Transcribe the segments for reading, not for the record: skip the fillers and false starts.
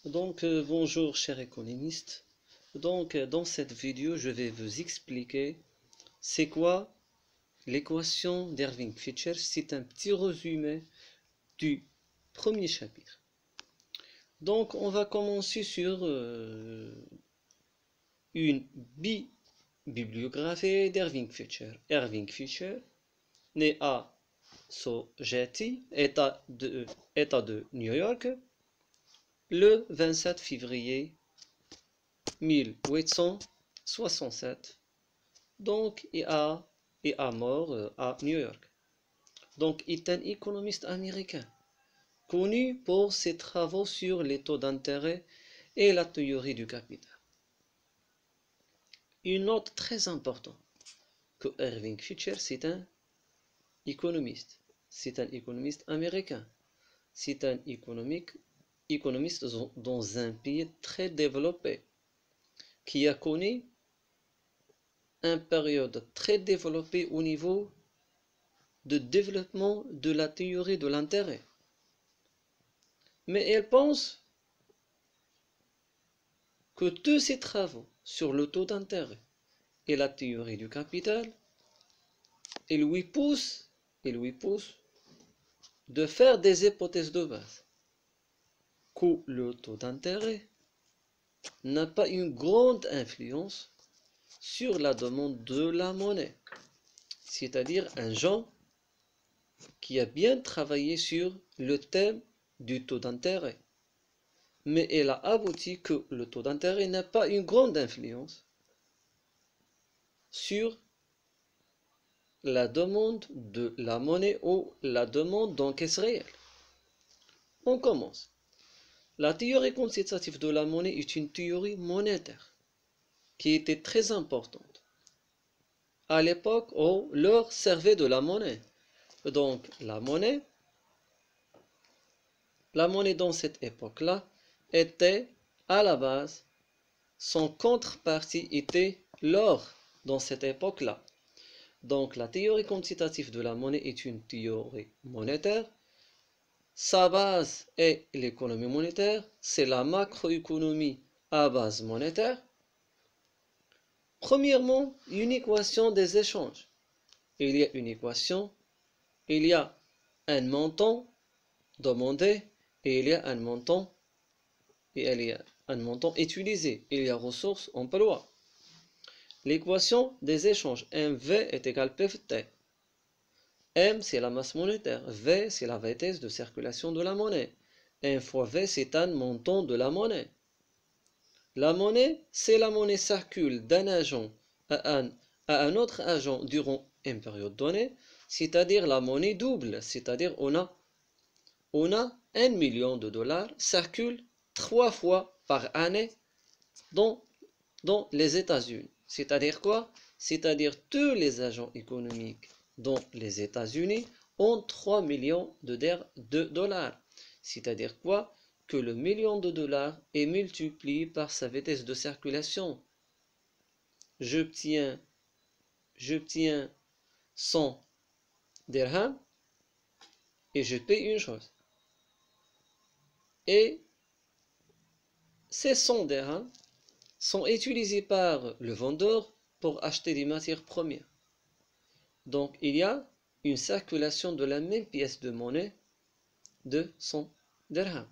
Bonjour chers économistes. Dans cette vidéo, je vais vous expliquer c'est quoi l'équation d'Irving-Fisher. C'est un petit résumé du premier chapitre. Donc, on va commencer sur une bibliographie d'Irving-Fisher. Irving-Fisher, né à Sojeti, État de New York, le 27 février 1867, donc il a mort à New York. Donc il est un économiste américain, connu pour ses travaux sur les taux d'intérêt et la théorie du capital. Une note très importante, que Irving Fisher, c'est un économiste américain, c'est un économiste dans un pays très développé, qui a connu une période très développée au niveau de développement de la théorie de l'intérêt. Mais elle pense que tous ses travaux sur le taux d'intérêt et la théorie du capital, il lui pousse de faire des hypothèses de base, que le taux d'intérêt n'a pas une grande influence sur la demande de la monnaie, c'est-à-dire un genre qui a bien travaillé sur le thème du taux d'intérêt, mais elle a abouti que le taux d'intérêt n'a pas une grande influence sur la demande de la monnaie ou la demande d'encaisse réelle. On commence. La théorie quantitative de la monnaie est une théorie monétaire qui était très importante à l'époque où l'or servait de la monnaie. Donc la monnaie dans cette époque-là était à la base, son contrepartie était l'or dans cette époque-là. Donc la théorie quantitative de la monnaie est une théorie monétaire. Sa base est l'économie monétaire, c'est la macroéconomie à base monétaire. Premièrement, une équation des échanges. Il y a une équation, il y a un montant demandé et il y a un montant utilisé. Il y a ressources, emploi. L'équation des échanges, MV est égal PVT. M, c'est la masse monétaire. V, c'est la vitesse de circulation de la monnaie. M fois V, c'est un montant de la monnaie. La monnaie, c'est la monnaie circule d'un agent à un autre agent durant une période donnée, c'est-à-dire la monnaie double, c'est-à-dire on a 1 million de dollars circule 3 fois par année dans les États-Unis. C'est-à-dire quoi? C'est-à-dire tous les agents économiques dans les États-Unis ont 3 millions de dollars. C'est-à-dire quoi? Que le million de dollars est multiplié par sa vitesse de circulation. J'obtiens 100 dirhams et je paye une chose. Et ces 100 dirhams sont utilisés par le vendeur pour acheter des matières premières. Donc il y a une circulation de la même pièce de monnaie de 100 dirhams.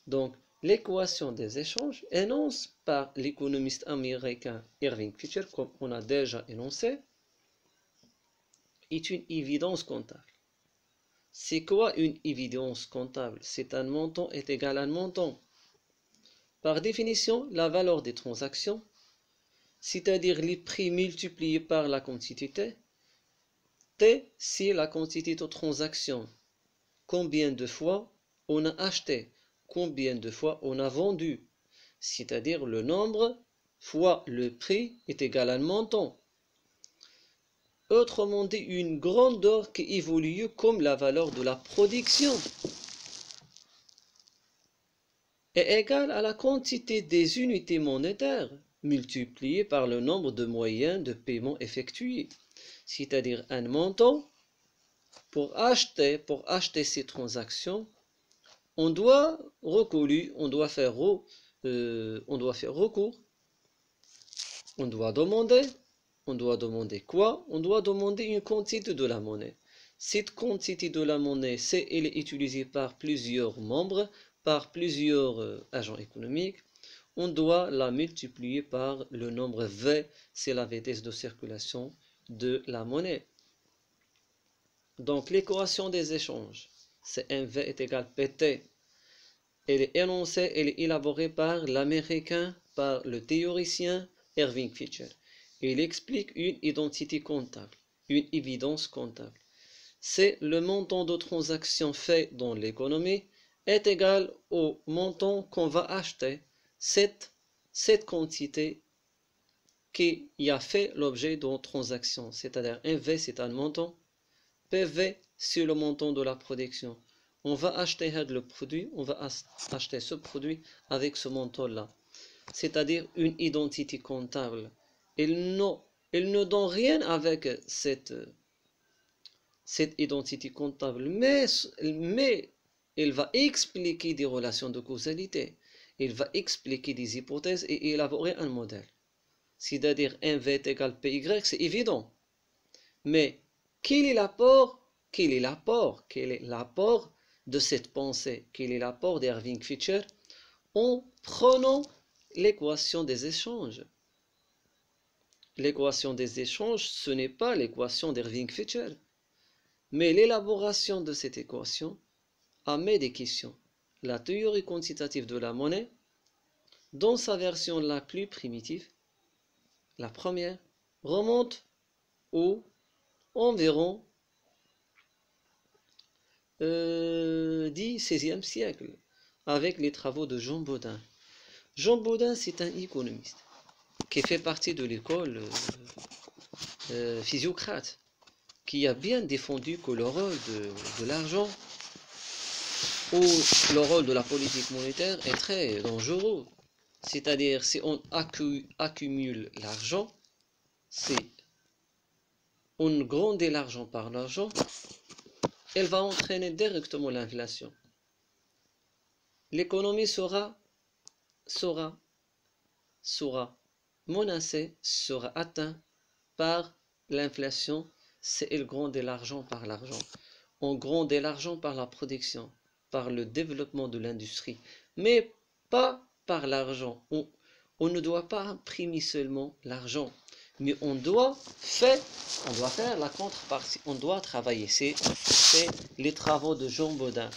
Donc l'équation des échanges, énoncée par l'économiste américain Irving Fisher, comme on a déjà énoncé, est une évidence comptable. C'est quoi une évidence comptable? C'est un montant est égal à un montant. Par définition, la valeur des transactions, c'est-à-dire les prix multipliés par la quantité T, T, c'est la quantité de transactions. Combien de fois on a acheté, combien de fois on a vendu, c'est-à-dire le nombre fois le prix est égal à un montant. Autrement dit, une grandeur qui évolue comme la valeur de la production est égale à la quantité des unités monétaires multipliée par le nombre de moyens de paiement effectués, c'est-à-dire un montant. Pour acheter ces transactions, on doit on doit faire recours, on doit demander. On doit demander quoi? On doit demander une quantité de la monnaie. Cette quantité de la monnaie, elle est utilisée par plusieurs membres, par plusieurs agents économiques. On doit la multiplier par le nombre V, c'est la vitesse de circulation de la monnaie. Donc l'équation des échanges, c'est MV est égal PT. Elle est énoncée, elle est élaborée par l'américain, par le théoricien Irving Fisher. Il explique une identité comptable, une évidence comptable. C'est le montant de transactions fait dans l'économie est égal au montant qu'on va acheter cette quantité qui a fait l'objet d'une transaction. C'est-à-dire MV c'est un montant, PV c'est le montant de la production. On va acheter le produit, on va acheter ce produit avec ce montant-là. C'est-à-dire une identité comptable. Il ne donne rien avec cette identité comptable, mais il va expliquer des relations de causalité, il va expliquer des hypothèses et élaborer un modèle. C'est-à-dire MV est égal PY, c'est évident. Mais quel est l'apport de cette pensée? Quel est l'apport d'Irving Fisher en prenant l'équation des échanges? L'équation des échanges, ce n'est pas l'équation d'Irving Fisher. Mais l'élaboration de cette équation amène des questions. La théorie quantitative de la monnaie, dans sa version la plus primitive, la première, remonte au environ 16e siècle, avec les travaux de Jean Bodin. Jean Bodin, c'est un économiste qui fait partie de l'école Physiocrate, qui a bien défendu que le rôle de l'argent ou le rôle de la politique monétaire est très dangereux. C'est-à-dire, si on accumule l'argent, si on grandit l'argent par l'argent, elle va entraîner directement l'inflation. L'économie sera menacée, sera atteinte par l'inflation si elle grandit l'argent par l'argent. On grandit l'argent par la production, par le développement de l'industrie, mais pas par l'argent. On ne doit pas imprimer seulement l'argent, mais on doit faire la contrepartie, on doit travailler. C'est les travaux de Jean Bodin.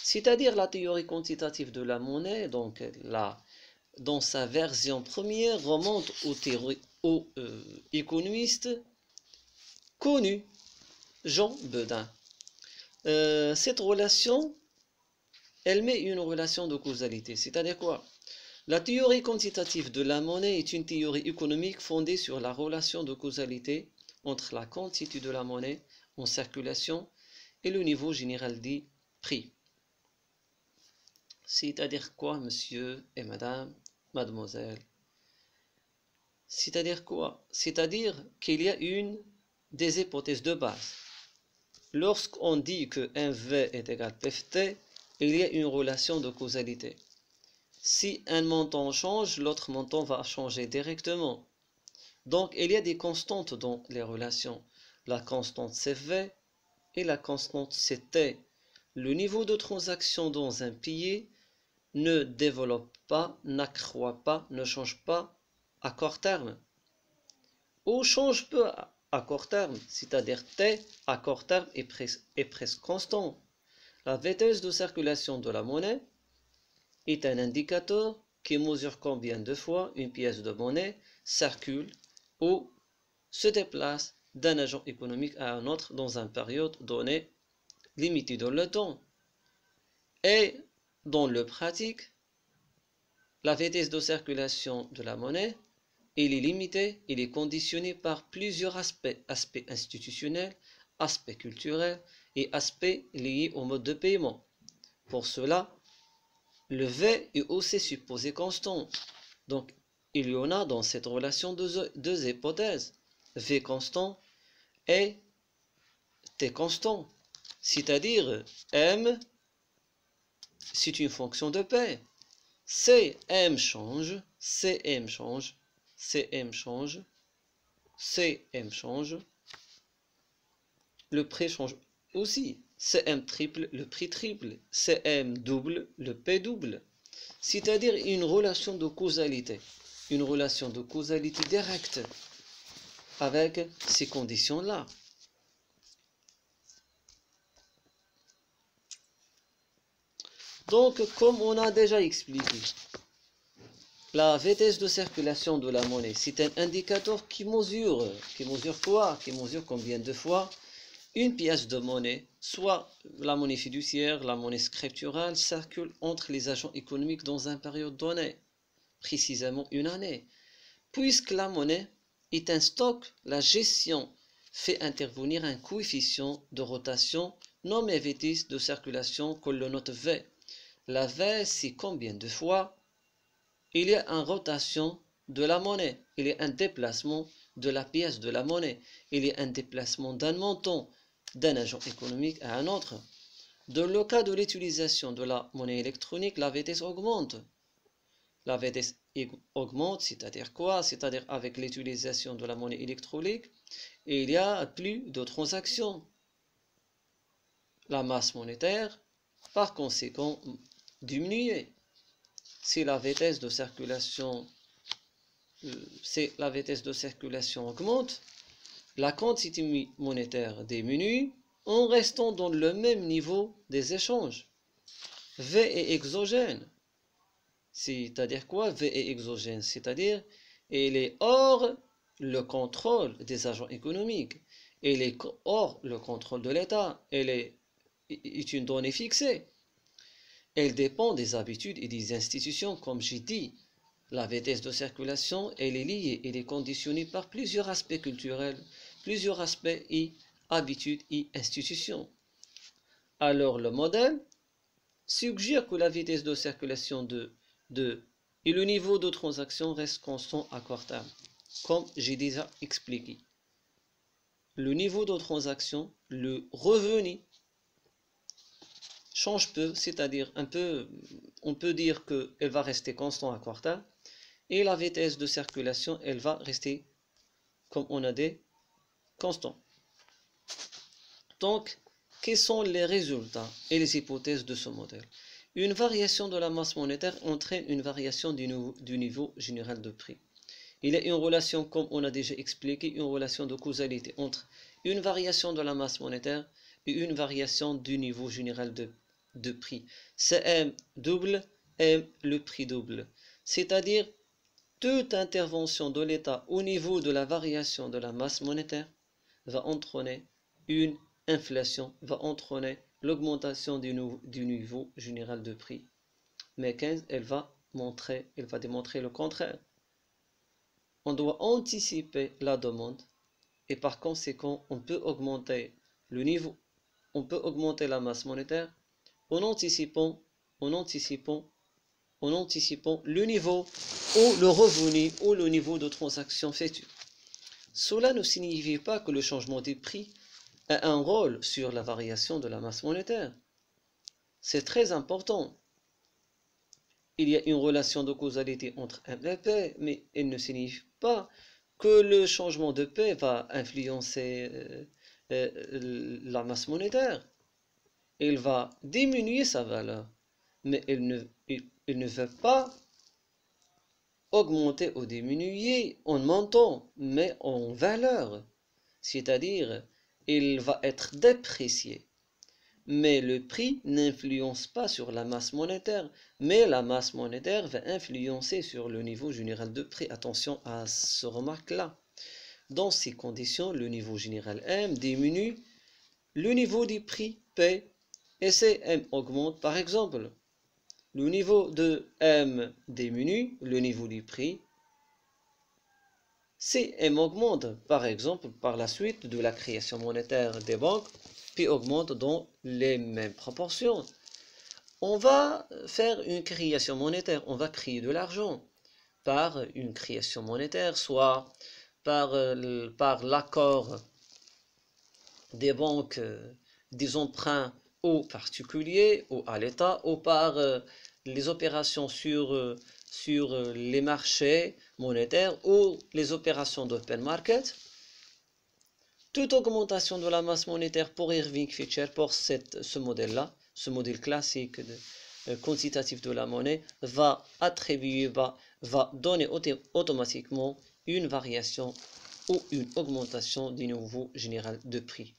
C'est-à-dire la théorie quantitative de la monnaie, donc dans sa version première, remonte au économiste connu, Jean Bodin. Cette relation, elle met une relation de causalité. C'est-à-dire quoi? La théorie quantitative de la monnaie est une théorie économique fondée sur la relation de causalité entre la quantité de la monnaie en circulation et le niveau général des prix. C'est-à-dire quoi, monsieur et madame, mademoiselle? C'est-à-dire quoi? C'est-à-dire qu'il y a des hypothèses de base. Lorsqu'on dit que MV est égal à PFT, il y a une relation de causalité. Si un montant change, l'autre montant va changer directement. Donc, il y a des constantes dans les relations. La constante CV et la constante CT. Le niveau de transaction dans un pays ne développe pas, n'accroît pas, ne change pas à court terme. Ou change peu à court terme, c'est-à-dire T à court terme est presque constant. La vitesse de circulation de la monnaie est un indicateur qui mesure combien de fois une pièce de monnaie circule ou se déplace d'un agent économique à un autre dans une période donnée limitée dans le temps. Et dans le pratique, la vitesse de circulation de la monnaie, elle est limitée, elle est conditionnée par plusieurs aspects institutionnels, aspects culturels et aspects liés au mode de paiement. Pour cela, le V est aussi supposé constant. Donc, il y en a dans cette relation deux hypothèses, V constant et T constant. C'est-à-dire M c'est une fonction de P. CM change, CM change, CM change, CM change. Le prix change aussi. CM triple, le prix triple. CM double, le P double. C'est-à-dire une relation de causalité. Une relation de causalité directe avec ces conditions-là. Donc, comme on a déjà expliqué, la vitesse de circulation de la monnaie, c'est un indicateur qui mesure quoi? Qui mesure combien de fois une pièce de monnaie, soit la monnaie fiduciaire, la monnaie scripturale, circule entre les agents économiques dans une période donnée, précisément une année. Puisque la monnaie est un stock, la gestion fait intervenir un coefficient de rotation nommé vitesse de circulation que l'on note V. La V, c'est combien de fois il y a une rotation de la monnaie, il y a un déplacement de la pièce de la monnaie, il y a un déplacement d'un montant d'un agent économique à un autre. Dans le cas de l'utilisation de la monnaie électronique, la vitesse augmente. La vitesse augmente, c'est-à-dire quoi? C'est-à-dire avec l'utilisation de la monnaie électronique, il y a plus de transactions. La masse monétaire, par conséquent, diminue. Si la vitesse de circulation augmente, la quantité monétaire diminue en restant dans le même niveau des échanges. V est exogène. C'est-à-dire quoi? V est exogène, c'est-à-dire il est hors le contrôle des agents économiques. Il est hors le contrôle de l'État. Elle est une donnée fixée. Elle dépend des habitudes et des institutions, comme j'ai dit. La vitesse de circulation, elle est liée, elle est conditionnée par plusieurs aspects culturels, plusieurs aspects et habitudes et institutions. Alors le modèle suggère que la vitesse de circulation et le niveau de transaction restent constants à court terme, comme j'ai déjà expliqué. Le niveau de transaction, le revenu, change peu, c'est-à-dire on peut dire qu'elle va rester constante à court terme, et la vitesse de circulation, elle va rester, comme on a dit, constante. Donc, quels sont les résultats et les hypothèses de ce modèle? Une variation de la masse monétaire entraîne une variation du niveau général de prix. Il y a une relation, comme on a déjà expliqué, une relation de causalité entre une variation de la masse monétaire et une variation du niveau général de prix. CM double, M le prix double. C'est-à-dire, toute intervention de l'État au niveau de la variation de la masse monétaire va entraîner une inflation, va entraîner l'augmentation du niveau général de prix. Mais Keynes, elle va démontrer le contraire. On doit anticiper la demande et par conséquent, on peut augmenter le niveau, on peut augmenter la masse monétaire en anticipant le niveau ou le revenu ou le niveau de transaction futur. Cela ne signifie pas que le changement des prix a un rôle sur la variation de la masse monétaire. C'est très important. Il y a une relation de causalité entre M et P, mais elle ne signifie pas que le changement de P va influencer la masse monétaire. Il va diminuer sa valeur, mais il ne va pas augmenter ou diminuer en montant, mais en valeur. C'est-à-dire, il va être déprécié. Mais le prix n'influence pas sur la masse monétaire, mais la masse monétaire va influencer sur le niveau général de prix. Attention à ce remarque-là. Dans ces conditions, le niveau général M diminue, le niveau du prix P et CM augmente. Par exemple, le niveau de M diminue, le niveau du prix CM augmente, par exemple, par la suite de la création monétaire des banques, puis augmente dans les mêmes proportions. On va faire une création monétaire, on va créer de l'argent par une création monétaire, soit par l'accord des banques, des emprunts au particulier, ou à l'État, ou par les opérations sur les marchés monétaires ou les opérations d'open market. Toute augmentation de la masse monétaire pour Irving Fisher, pour ce modèle-là, ce modèle classique quantitatif de la monnaie, va donner automatiquement une variation ou une augmentation du niveau général de prix.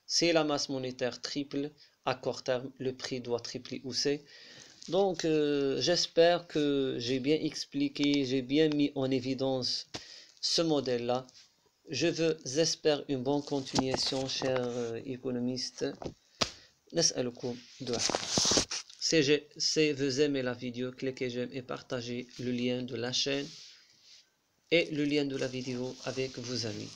Si la masse monétaire triple, à court terme, le prix doit tripler aussi. Donc, j'espère que j'ai bien expliqué, j'ai bien mis en évidence ce modèle-là. J'espère une bonne continuation, chers économistes. نسألكم دعاء. Si vous aimez la vidéo, cliquez j'aime et partagez le lien de la chaîne et le lien de la vidéo avec vos amis.